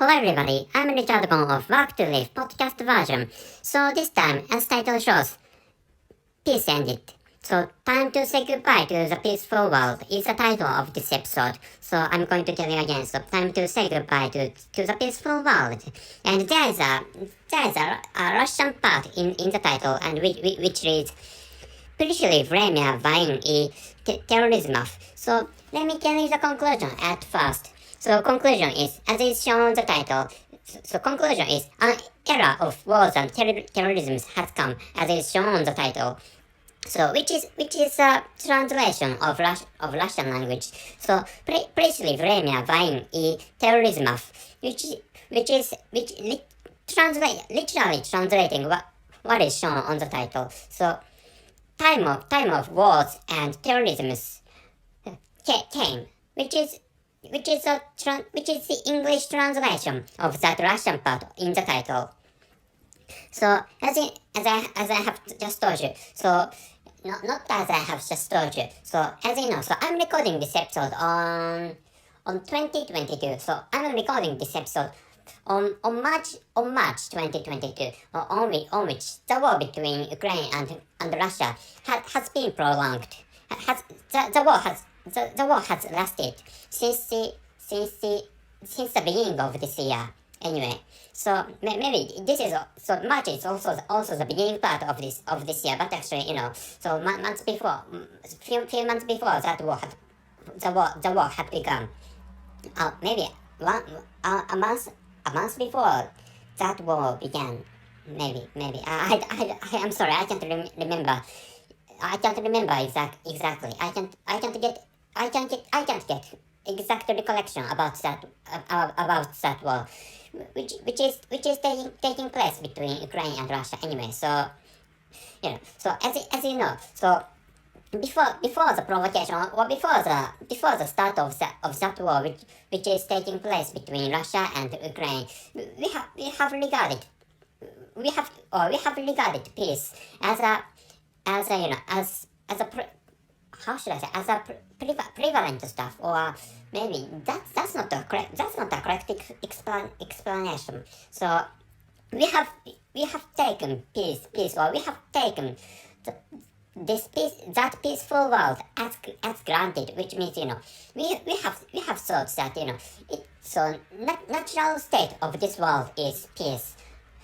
Hello everybody, I'm Richard Gon of Work to Live podcast version. So this time, as title shows, peace ended. So time to say goodbye to the peaceful world is the title of this episode. So I'm going to tell you again. So time to say goodbye to the peaceful world. And there is a Russian part in the title, and which reads Пришли, время, войн и терроризмов. So let me tell you the conclusion at first. So conclusion is, as is shown on the title, so conclusion is, an era of wars and terrorism has come, as is shown on the title. So which is a translation of Russian language. So Пришли, время, войн и терроризмов, literally translating what is shown on the title. So time of wars and terrorisms came, which is the English translation of that Russian part in the title. So as I have just told you, so not as I have just told you. So as you know, so I'm recording this episode on 2022. So I'm recording this episode on March 2022, on which the war between Ukraine and Russia has been prolonged. The war has lasted since the beginning of this year. Anyway, so maybe this is so March is also the beginning part of this year, but actually so few months before that the war had begun. Maybe a month before that war began. Maybe I'm sorry, I can't remember. I can't remember exactly. I can't get exact recollection about that war, which is taking place between Ukraine and Russia. Anyway, so so as you know, so before the provocation or before the start of that war, which is taking place between Russia and Ukraine, we have regarded peace as a how should I say, as a prevalent stuff, or maybe that's not a correct explanation. So we have taken peace, or we have taken that peaceful world as granted, which means we have thought that so natural state of this world is peace.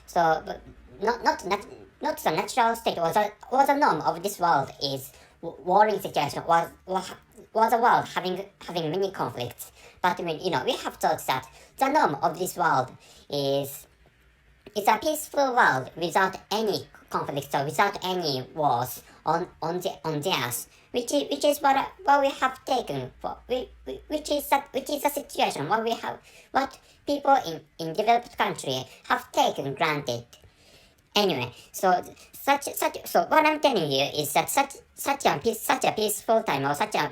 So not the natural state or the norm of this world is warring situation, was a world having many conflicts. But we have thought that the norm of this world is a peaceful world without any conflicts or without any wars on the earth, which is what we have taken for, which is a situation what people in developed country have taken granted. Anyway, so what I'm telling you is that such a peaceful time, or such a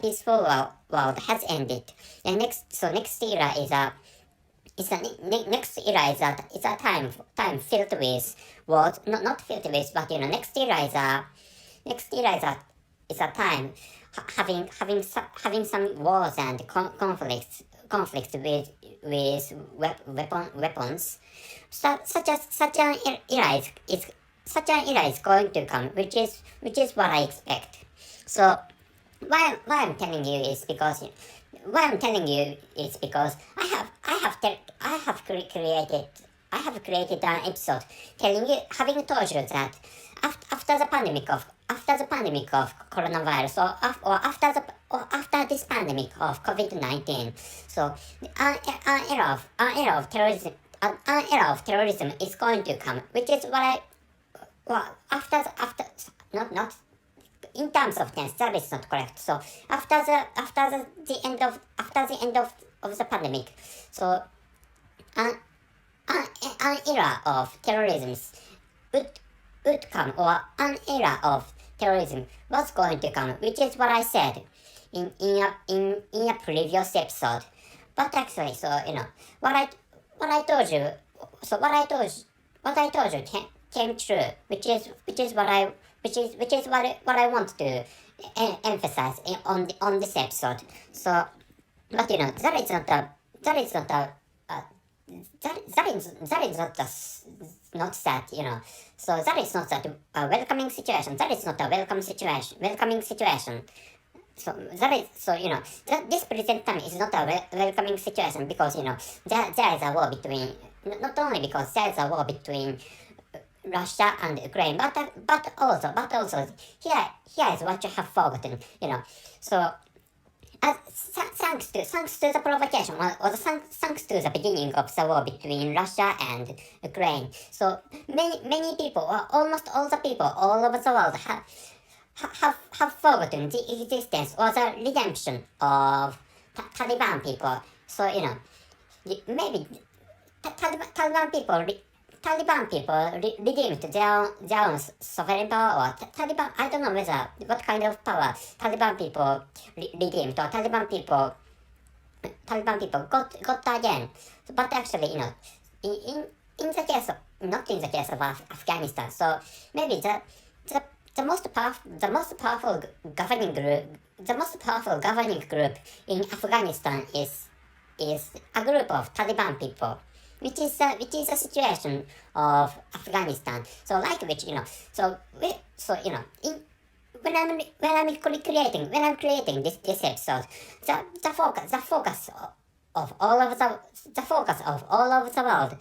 peaceful world has ended. And next era is a time filled with wars, not filled with, but next era is a time having some wars and conflicts with weapons. Such an era is going to come, which is what I expect. So why I'm telling you is because I have created an episode having told you that after the pandemic of coronavirus, or after this pandemic of COVID-19, so an era of terrorism is going to come, which is what after not in terms of tense, that is not correct. So after the end of the pandemic, so an era of terrorism would come, or an era of terrorism was going to come, which is what I said in a previous episode. But actually, so what I told you came true, which is what I want to emphasize on this episode. So, but that is not a that is not not that, so that is not that a welcoming situation. That is not a welcoming situation. So that is, that this present time is not a welcoming situation, because there is a war between, not only because there is a war between Russia and Ukraine, but also here is what you have forgotten. So thanks to the provocation, or thanks to the beginning of the war between Russia and Ukraine, so many people, or almost all the people all over the world have forgotten the existence or the redemption of Taliban people. So maybe Taliban people redeemed their own sovereign power, or Taliban, I don't know what kind of power Taliban people redeemed, or Taliban people got again. But actually, in the case of, not in the case of Afghanistan, so maybe the most powerful governing group in Afghanistan is a group of Taliban people, which is a situation of Afghanistan. So like which, when I'm creating this episode, the focus of all of the world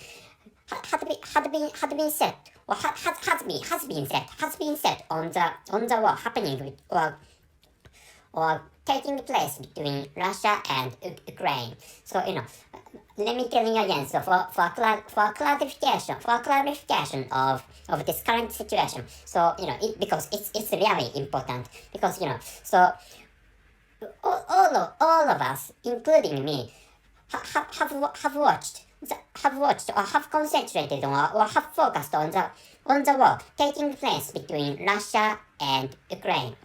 had been set, or has been set on the war happening with, or taking place between Russia and Ukraine. So let me tell you again. So for clarification of this current situation. So because it's really important, because so all of us, including me, have watched or have concentrated on, or have focused on the war taking place between Russia and Ukraine.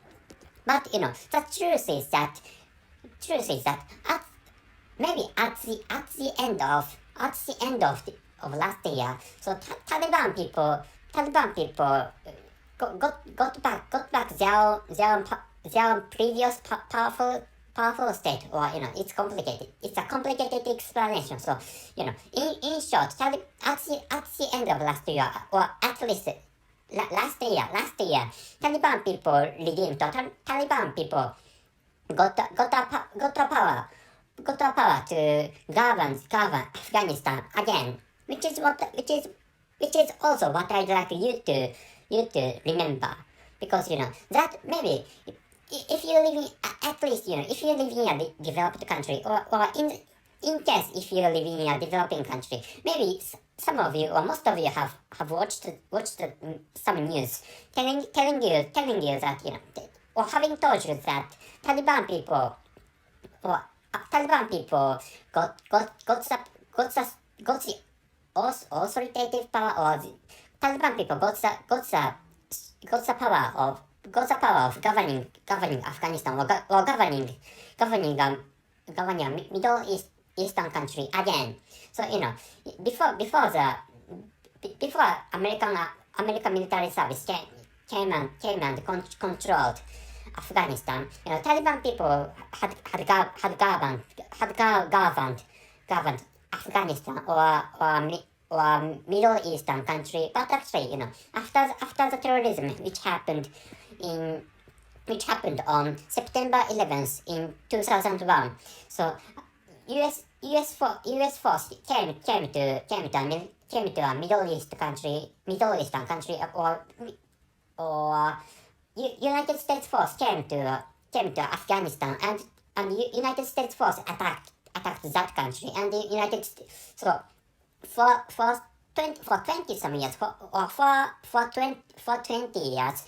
But the truth is that maybe at the end of last year, so Taliban people got back their previous powerful state, or it's complicated. It's a complicated explanation. So in short, at the end of last year, or at least last year, Taliban people redeemed, or Taliban people got a power to govern Afghanistan again, which is also what I'd like you to remember, because that maybe if you live in, at least if you live in a developed country, or in case if you live in a developing country, maybe some of you, or most of you have watched some news telling you that or having told you that Taliban people got the authoritative power, or the Taliban people got the power of governing Afghanistan, or governing a Middle Eastern country again. So before American military service came and controlled Afghanistan, Taliban people had governed Afghanistan, or Middle Eastern country. But actually, after the terrorism which happened on September 11th in 2001, so U.S. force came to a Middle Eastern country, or United States force came to Afghanistan, and United States force attacked that country, and the United States. So for 20 some years, for 20 years,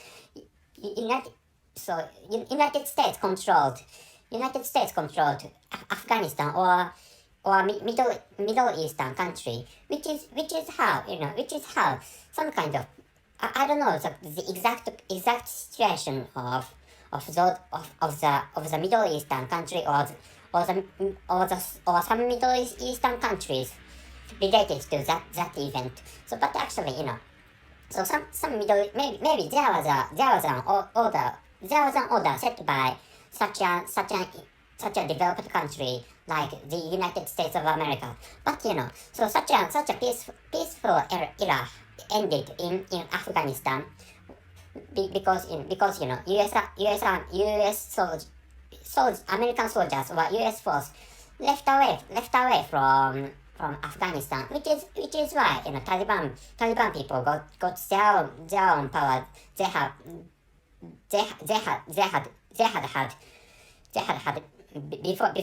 United States controlled Afghanistan, or Middle Eastern country, which is how some kind of, I don't know the exact situation of the Middle Eastern country, or some Middle Eastern countries related to that event. So, but actually, so some middle, maybe there was an order set by such a developed country like the United States of America. But so such a peaceful era ended in Afghanistan because US American soldiers or US force left away from Afghanistan, which is why Taliban people got their own power. They had before the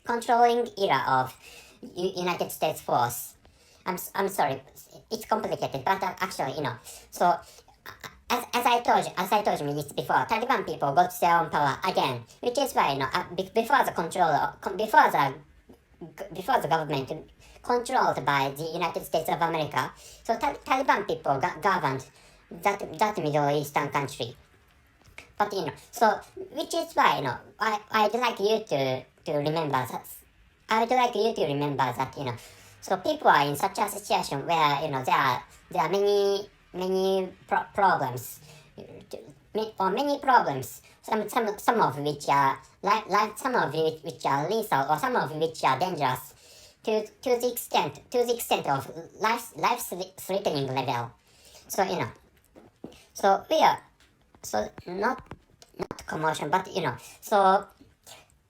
controlling era of United States force. I'm sorry, it's complicated, but actually so as I told you minutes before, Taliban people got their own power again, which is why before the government controlled by the United States of America, so Taliban people governed that Middle Eastern country. But so which is why I'd like you to remember that. I would like you to remember that so people are in such a situation where there are many problems, many problems. Some of which are some of which are lethal, or some of which are dangerous to the extent of life threatening level. So so we are so not commotion, but so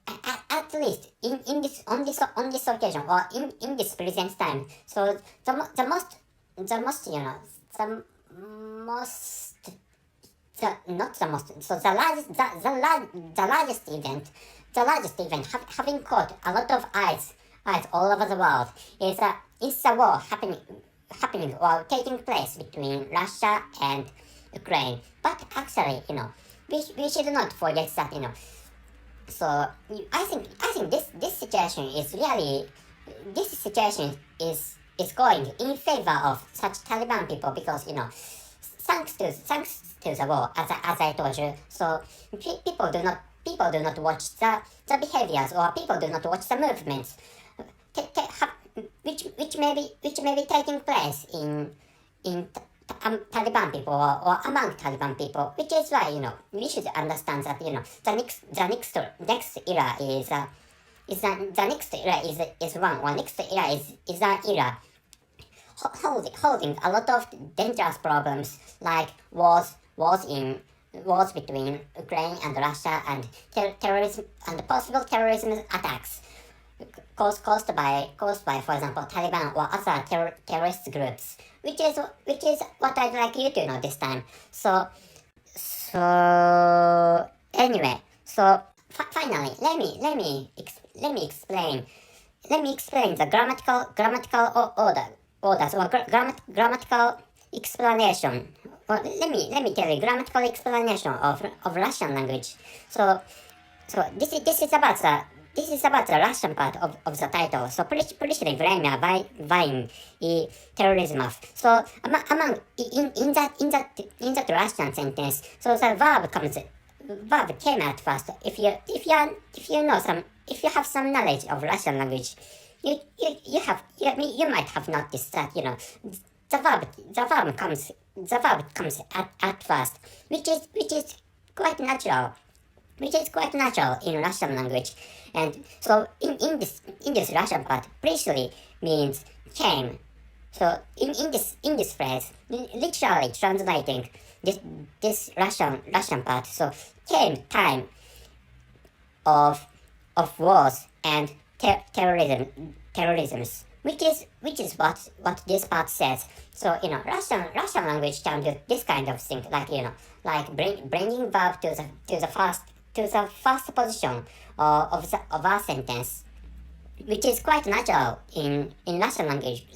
at least in this on this occasion, or in this present time, so the most so the largest event having caught a lot of eyes all over the world is the war happening or taking place between Russia and Ukraine. But actually we should not forget that so I think this situation is going in favor of such Taliban people, because thanks to the war, as I told you. So people do not watch the behaviors, or people do not watch the movements which may be taking place in Taliban people, or among Taliban people, which is why we should understand that the next era is an era holding a lot of dangerous problems, like wars between Ukraine and Russia, and terrorism, and possible terrorism attacks caused by, for example, Taliban or other terrorist groups, which is what I'd like you to know this time. So anyway, so finally, let me explain the grammatical orders, or grammatical explanation. Well, let me tell you grammatical explanation of Russian language. So this is about the Russian part of the title. So Пришли, время, войн, терроризмов. So among in that Russian sentence, so the verb came at first. If you have some knowledge of Russian language, you might have noticed that the verb comes at first, which is quite natural. In Russian language. And so in this Russian part, Пришли means came. So in this phrase, literally translating this Russian part, so came time of wars and terrorisms, which is what this part says. So Russian language can do this kind of thing, like bringing verb to the first position of our sentence, which is quite natural in Russian language,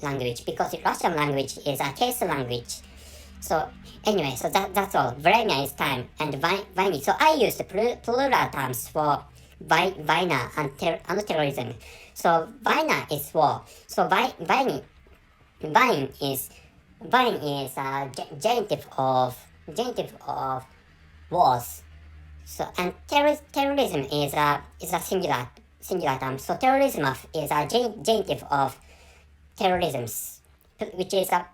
because Russian language is a case language. So anyway, so that's all. Время is time, and войны. So I use the plural terms for война and terrorism. So война is war. So войны is a genitive of wars. So and terrorism is a singular term. So terrorismov is a genitive of terrorisms, which is a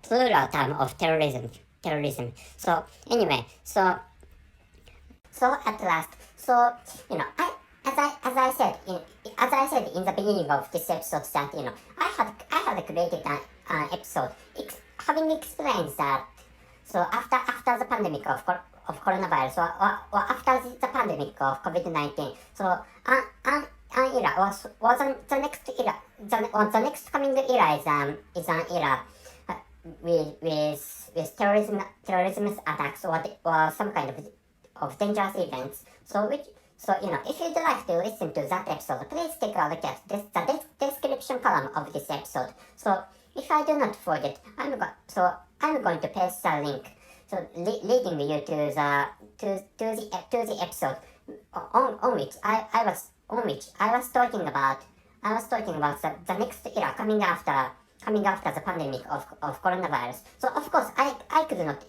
plural term of terrorism. So anyway, so So at last, so as I said in the beginning of this episode that I had created an episode having explained that so after the pandemic of coronavirus or after the pandemic of COVID-19, so an era was the next era the next coming era is an era with terrorism attacks or some kind of dangerous events. So if you'd like to listen to that episode, please take a look at the description column of this episode. So if I do not forget, I'm going to paste the link, so leading you to the episode on which I was talking about the next era coming after the pandemic of coronavirus. So of course I could not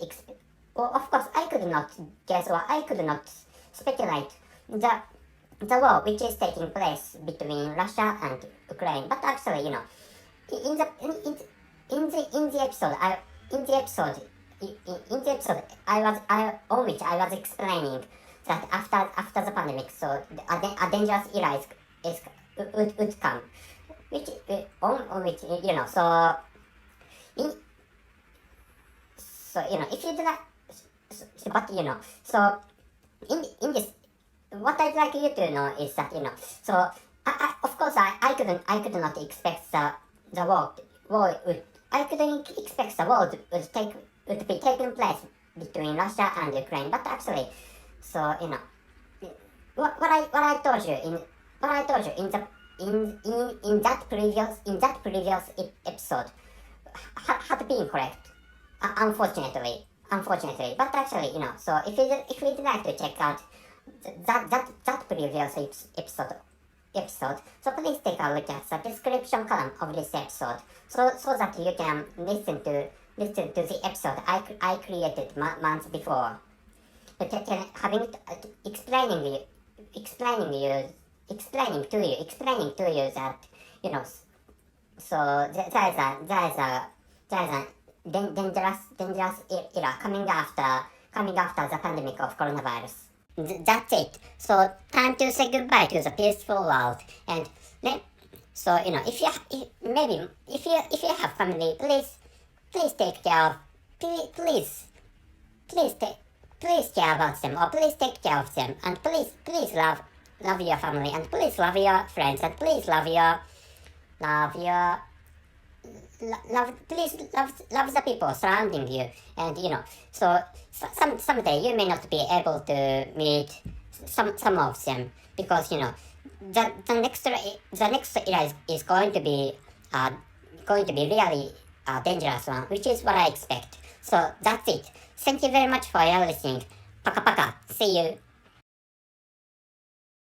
guess, or I could not speculate the war which is taking place between Russia and Ukraine. But actually, in the episode I was explaining that after the pandemic, so a dangerous era would come, which on which if you do that, but so in this, what I'd like you to know is that so of course I could not expect the war would I couldn't expect the war would be taking place between Russia and Ukraine. But actually, so what I told you in that previous episode had been correct, unfortunately. But actually, so if you'd like to check out that previous episode, so please take a look at the description column of this episode, so that you can listen to the episode I created months before, but explaining to you that so there is a dangerous era coming after the pandemic of coronavirus. That's it. So time to say goodbye to the peaceful world. And then, so if you have family, please take care of, please care about them, or please take care of them, and please love your family, and please love your friends, and please love the people surrounding you. And so someday you may not be able to meet some of them, because the next era is going to be really dangerous one, which is what I expect. So that's it. Thank you very much for your listening. Paka paka. See you.